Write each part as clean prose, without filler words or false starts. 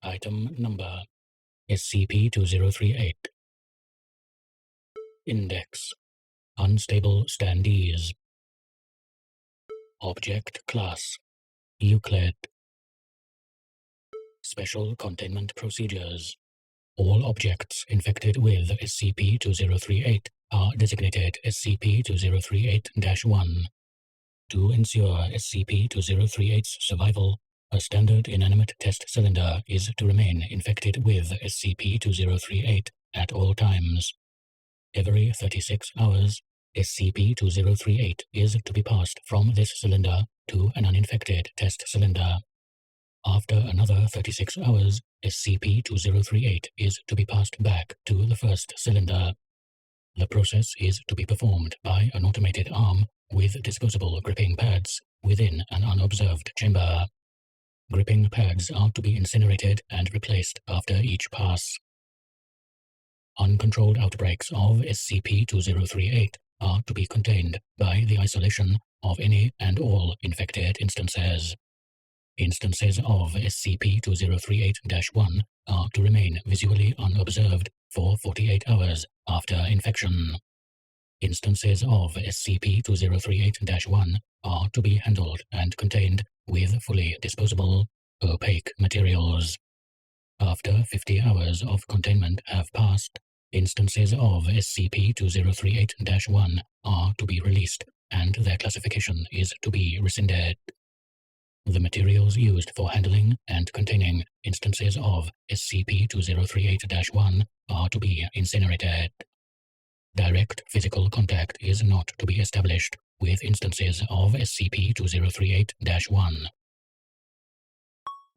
Item Number SCP-2038. Index: Unstable Standees. Object Class: Euclid. Special Containment Procedures: All objects infected with SCP-2038 are designated SCP-2038-1. To ensure SCP-2038's survival, a standard inanimate test cylinder is to remain infected with SCP-2038 at all times. Every 36 hours, SCP-2038 is to be passed from this cylinder to an uninfected test cylinder. After another 36 hours, SCP-2038 is to be passed back to the first cylinder. The process is to be performed by an automated arm with disposable gripping pads within an unobserved chamber. Gripping pads are to be incinerated and replaced after each pass. Uncontrolled outbreaks of SCP-2038 are to be contained by the isolation of any and all infected instances. Instances of SCP-2038-1 are to remain visually unobserved for 48 hours after infection. Instances of SCP-2038-1 are to be handled and contained with fully disposable, opaque materials. After 50 hours of containment have passed, instances of SCP-2038-1 are to be released and their classification is to be rescinded. The materials used for handling and containing instances of SCP-2038-1 are to be incinerated. Direct physical contact is not to be established with instances of SCP-2038-1.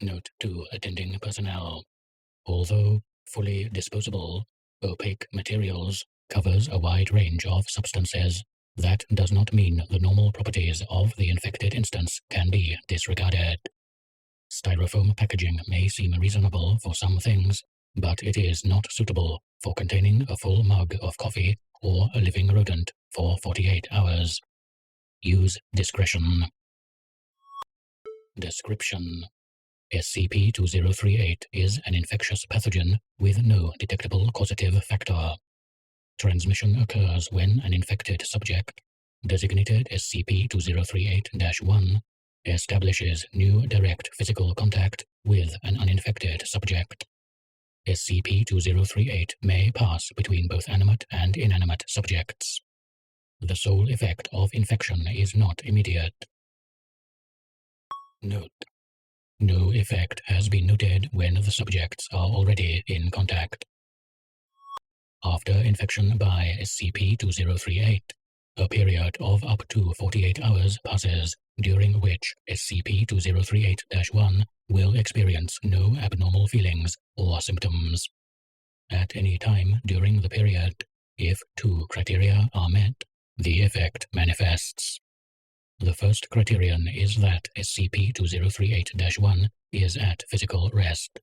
Note to attending personnel: although fully disposable, opaque materials covers a wide range of substances, that does not mean the normal properties of the infected instance can be disregarded. Styrofoam packaging may seem reasonable for some things, but it is not suitable for containing a full mug of coffee or a living rodent for 48 hours. Use discretion. Description: SCP-2038 is an infectious pathogen with no detectable causative factor. Transmission occurs when an infected subject, designated SCP-2038-1, establishes new direct physical contact with an uninfected subject. SCP-2038 may pass between both animate and inanimate subjects. The sole effect of infection is not immediate. Note: no effect has been noted when the subjects are already in contact. After infection by SCP-2038, a period of up to 48 hours passes, during which SCP-2038-1 will experience no abnormal feelings or symptoms. At any time during the period, if two criteria are met, the effect manifests. The first criterion is that SCP-2038-1 is at physical rest.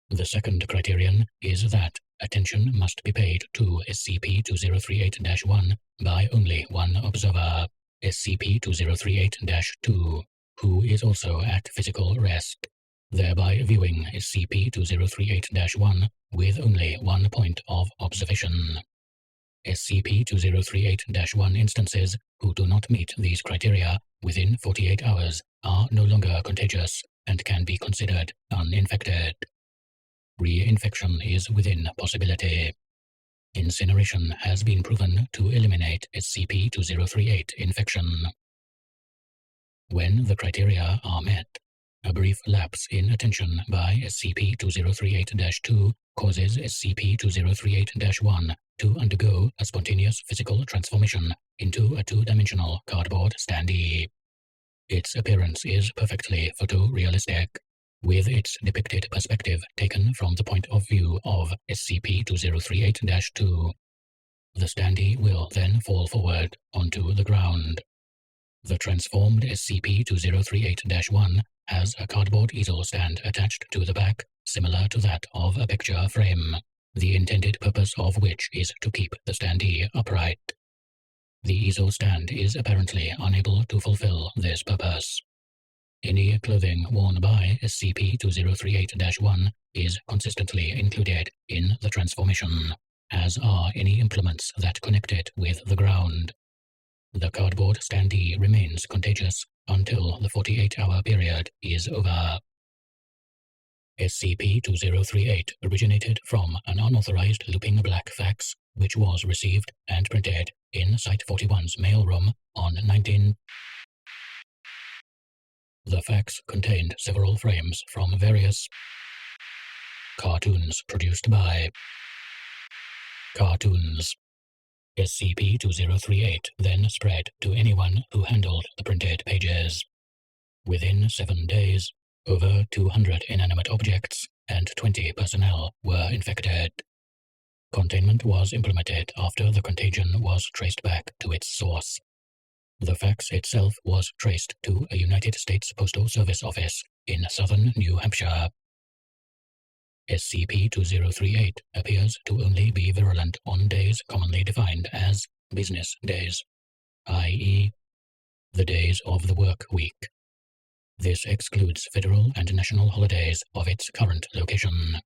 The second criterion is that attention must be paid to SCP-2038-1 by only one observer, SCP-2038-2, who is also at physical rest, thereby viewing SCP-2038-1 with only 1 point of observation. SCP-2038-1 instances who do not meet these criteria within 48 hours are no longer contagious and can be considered uninfected. Reinfection is within possibility. Incineration has been proven to eliminate SCP-2038 infection. When the criteria are met, a brief lapse in attention by SCP-2038-2 causes SCP-2038-1 to undergo a spontaneous physical transformation into a two-dimensional cardboard standee. Its appearance is perfectly photorealistic, with its depicted perspective taken from the point of view of SCP-2038-2. The standee will then fall forward onto the ground. The transformed SCP-2038-1 has a cardboard easel stand attached to the back, similar to that of a picture frame, the intended purpose of which is to keep the standee upright. The easel stand is apparently unable to fulfill this purpose. Any clothing worn by SCP-2038-1 is consistently included in the transformation, as are any implements that connect it with the ground. The cardboard standee remains contagious until the 48-hour period is over. SCP-2038 originated from an unauthorized looping black fax, which was received and printed in Site-41's mailroom on 19. The fax contained several frames from various cartoons produced by Cartoons. SCP-2038 then spread to anyone who handled the printed pages. Within 7 days, over 200 inanimate objects and 20 personnel were infected. Containment was implemented after the contagion was traced back to its source. The fax itself was traced to a United States Postal Service office in southern New Hampshire. SCP-2038 appears to only be virulent on days commonly defined as business days, i.e., the days of the work week. This excludes federal and national holidays of its current location.